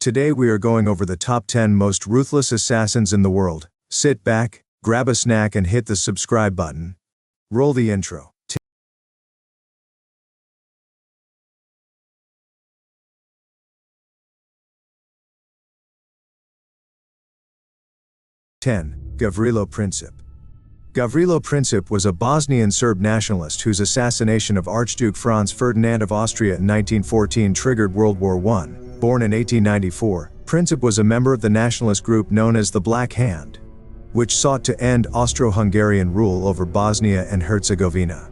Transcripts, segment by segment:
Today we are going over the top 10 most ruthless assassins in the world. Sit back, grab a snack and hit the subscribe button. Roll the intro. 10. Gavrilo Princip. Gavrilo Princip was a Bosnian Serb nationalist whose assassination of Archduke Franz Ferdinand of Austria in 1914 triggered World War I. Born in 1894, Princip was a member of the nationalist group known as the Black Hand, which sought to end Austro-Hungarian rule over Bosnia and Herzegovina.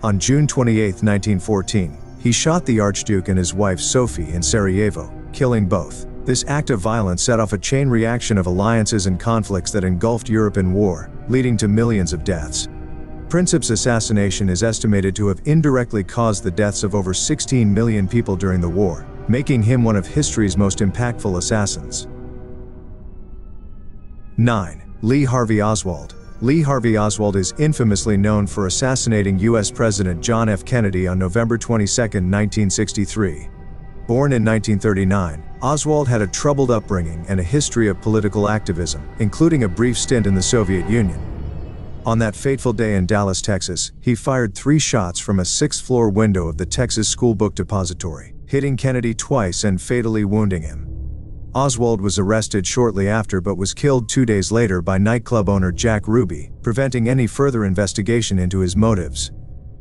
On June 28, 1914, he shot the Archduke and his wife Sophie in Sarajevo, killing both. This act of violence set off a chain reaction of alliances and conflicts that engulfed Europe in war, leading to millions of deaths. Princip's assassination is estimated to have indirectly caused the deaths of over 16 million people during the war, making him one of history's most impactful assassins. 9. Lee Harvey Oswald. Lee Harvey Oswald is infamously known for assassinating U.S. President John F. Kennedy on November 22, 1963. Born in 1939, Oswald had a troubled upbringing and a history of political activism, including a brief stint in the Soviet Union. On that fateful day in Dallas, Texas, he fired 3 shots from a 6th-floor window of the Texas School Book Depository, hitting Kennedy twice and fatally wounding him. Oswald was arrested shortly after but was killed 2 days later by nightclub owner Jack Ruby, preventing any further investigation into his motives.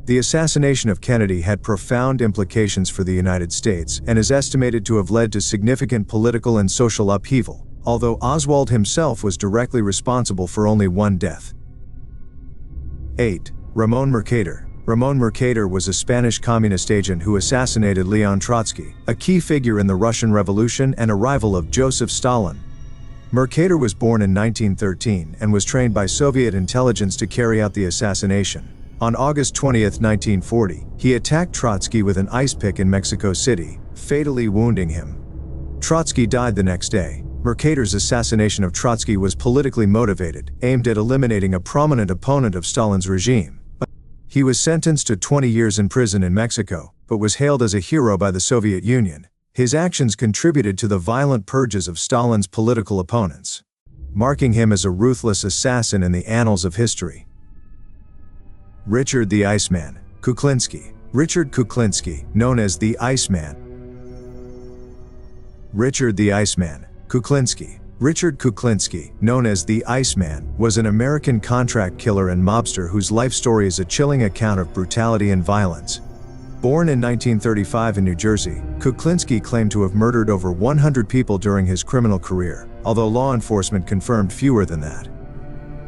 The assassination of Kennedy had profound implications for the United States and is estimated to have led to significant political and social upheaval, although Oswald himself was directly responsible for only 1 death. 8. Ramon Mercader. Ramon Mercader was a Spanish communist agent who assassinated Leon Trotsky, a key figure in the Russian Revolution and a rival of Joseph Stalin. Mercader was born in 1913 and was trained by Soviet intelligence to carry out the assassination. On August 20, 1940, he attacked Trotsky with an ice pick in Mexico City, fatally wounding him. Trotsky died the next day. Mercader's assassination of Trotsky was politically motivated, aimed at eliminating a prominent opponent of Stalin's regime. He was sentenced to 20 years in prison in Mexico, but was hailed as a hero by the Soviet Union. His actions contributed to the violent purges of Stalin's political opponents, marking him as a ruthless assassin in the annals of history. Richard the Iceman Kuklinski. Richard Kuklinski, known as the Iceman. Richard the Iceman Kuklinski. Richard Kuklinski, known as the Iceman, was an American contract killer and mobster whose life story is a chilling account of brutality and violence. Born in 1935 in New Jersey, Kuklinski claimed to have murdered over 100 people during his criminal career, although law enforcement confirmed fewer than that.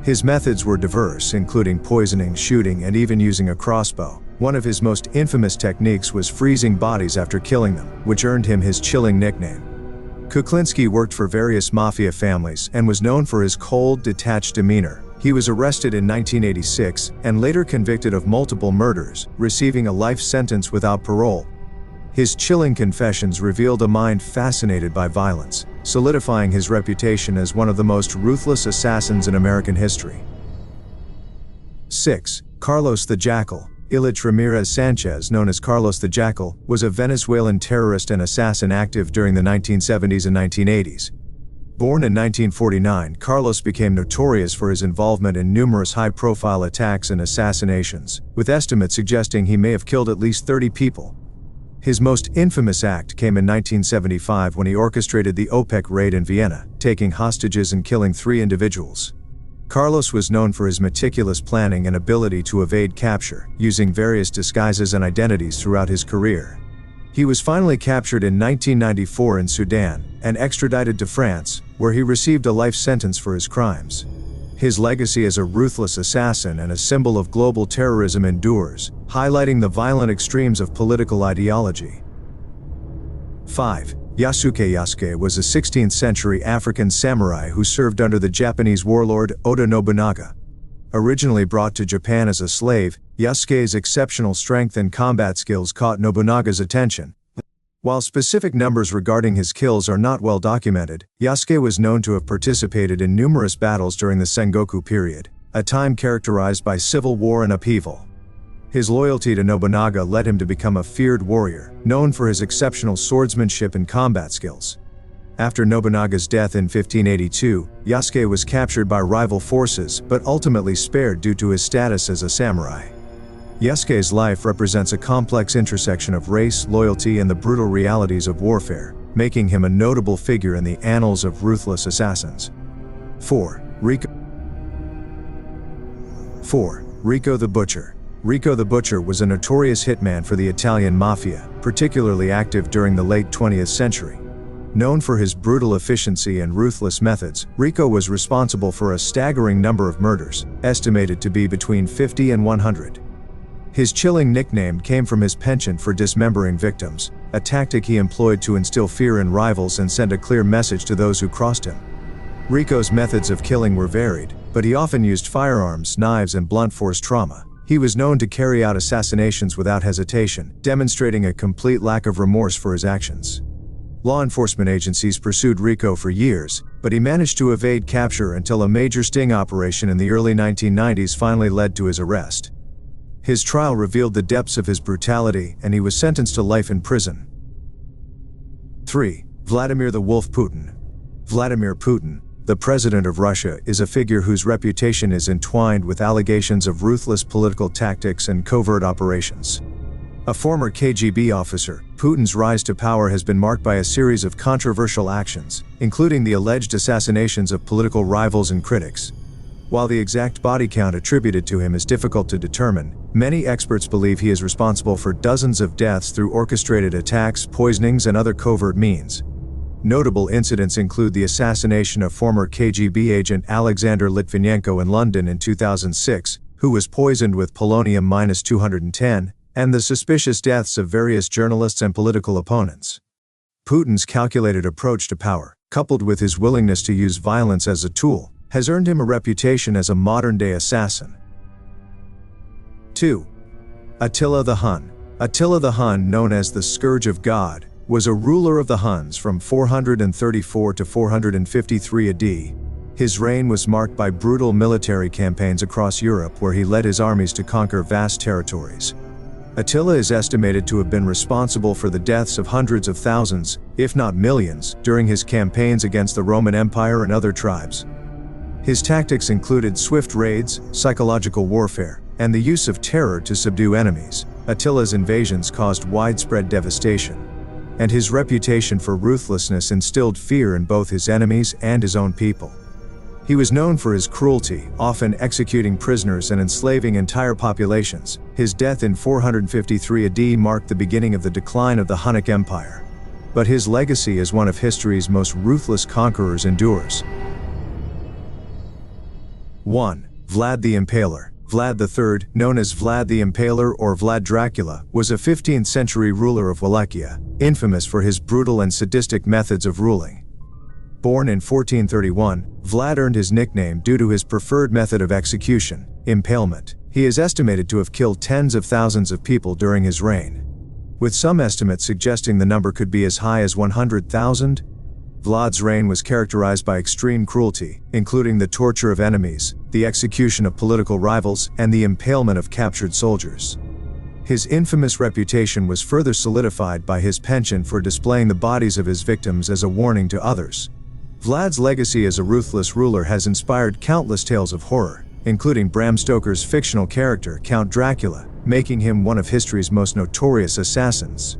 His methods were diverse, including poisoning, shooting, and even using a crossbow. One of his most infamous techniques was freezing bodies after killing them, which earned him his chilling nickname. Kuklinski worked for various mafia families and was known for his cold, detached demeanor. He was arrested in 1986 and later convicted of multiple murders, receiving a life sentence without parole. His chilling confessions revealed a mind fascinated by violence, solidifying his reputation as one of the most ruthless assassins in American history. 6. Carlos the Jackal. Ilich Ramirez Sanchez, known as Carlos the Jackal, was a Venezuelan terrorist and assassin active during the 1970s and 1980s. Born in 1949, Carlos became notorious for his involvement in numerous high-profile attacks and assassinations, with estimates suggesting he may have killed at least 30 people. His most infamous act came in 1975 when he orchestrated the OPEC raid in Vienna, taking hostages and killing 3 individuals. Carlos was known for his meticulous planning and ability to evade capture, using various disguises and identities throughout his career. He was finally captured in 1994 in Sudan and extradited to France, where he received a life sentence for his crimes. His legacy as a ruthless assassin and a symbol of global terrorism endures, highlighting the violent extremes of political ideology. 5. Yasuke. Yasuke was a 16th-century African samurai who served under the Japanese warlord Oda Nobunaga. Originally brought to Japan as a slave, Yasuke's exceptional strength and combat skills caught Nobunaga's attention. While specific numbers regarding his kills are not well documented, Yasuke was known to have participated in numerous battles during the Sengoku period, a time characterized by civil war and upheaval. His loyalty to Nobunaga led him to become a feared warrior, known for his exceptional swordsmanship and combat skills. After Nobunaga's death in 1582, Yasuke was captured by rival forces but ultimately spared due to his status as a samurai. Yasuke's life represents a complex intersection of race, loyalty, and the brutal realities of warfare, making him a notable figure in the annals of ruthless assassins. 4. Rico the Butcher. Rico the Butcher was a notorious hitman for the Italian mafia, particularly active during the late 20th century. Known for his brutal efficiency and ruthless methods, Rico was responsible for a staggering number of murders, estimated to be between 50 and 100. His chilling nickname came from his penchant for dismembering victims, a tactic he employed to instill fear in rivals and send a clear message to those who crossed him. Rico's methods of killing were varied, but he often used firearms, knives, and blunt force trauma. He was known to carry out assassinations without hesitation, demonstrating a complete lack of remorse for his actions. Law enforcement agencies pursued Rico for years, but he managed to evade capture until a major sting operation in the early 1990s finally led to his arrest. His trial revealed the depths of his brutality, and he was sentenced to life in prison. 3. Vladimir the Wolf Putin. Vladimir Putin, the president of Russia, is a figure whose reputation is entwined with allegations of ruthless political tactics and covert operations. A former KGB officer, Putin's rise to power has been marked by a series of controversial actions, including the alleged assassinations of political rivals and critics. While the exact body count attributed to him is difficult to determine, many experts believe he is responsible for dozens of deaths through orchestrated attacks, poisonings, and other covert means. Notable incidents include the assassination of former KGB agent Alexander Litvinenko in London in 2006, who was poisoned with polonium-210, and the suspicious deaths of various journalists and political opponents. Putin's calculated approach to power, coupled with his willingness to use violence as a tool, has earned him a reputation as a modern-day assassin. 2. Attila the Hun. Attila the Hun, known as the Scourge of God, was a ruler of the Huns from 434 to 453 AD. His reign was marked by brutal military campaigns across Europe where he led his armies to conquer vast territories. Attila is estimated to have been responsible for the deaths of hundreds of thousands, if not millions, during his campaigns against the Roman Empire and other tribes. His tactics included swift raids, psychological warfare, and the use of terror to subdue enemies. Attila's invasions caused widespread devastation, and his reputation for ruthlessness instilled fear in both his enemies and his own people. He was known for his cruelty, often executing prisoners and enslaving entire populations. His death in 453 AD marked the beginning of the decline of the Hunnic Empire. But his legacy as one of history's most ruthless conquerors endures. 1. Vlad the Impaler. Vlad III, known as Vlad the Impaler or Vlad Dracula, was a 15th century ruler of Wallachia, infamous for his brutal and sadistic methods of ruling. Born in 1431, Vlad earned his nickname due to his preferred method of execution, impalement. He is estimated to have killed tens of thousands of people during his reign, with some estimates suggesting the number could be as high as 100,000. Vlad's reign was characterized by extreme cruelty, including the torture of enemies, the execution of political rivals, and the impalement of captured soldiers. His infamous reputation was further solidified by his penchant for displaying the bodies of his victims as a warning to others. Vlad's legacy as a ruthless ruler has inspired countless tales of horror, including Bram Stoker's fictional character Count Dracula, making him one of history's most notorious assassins.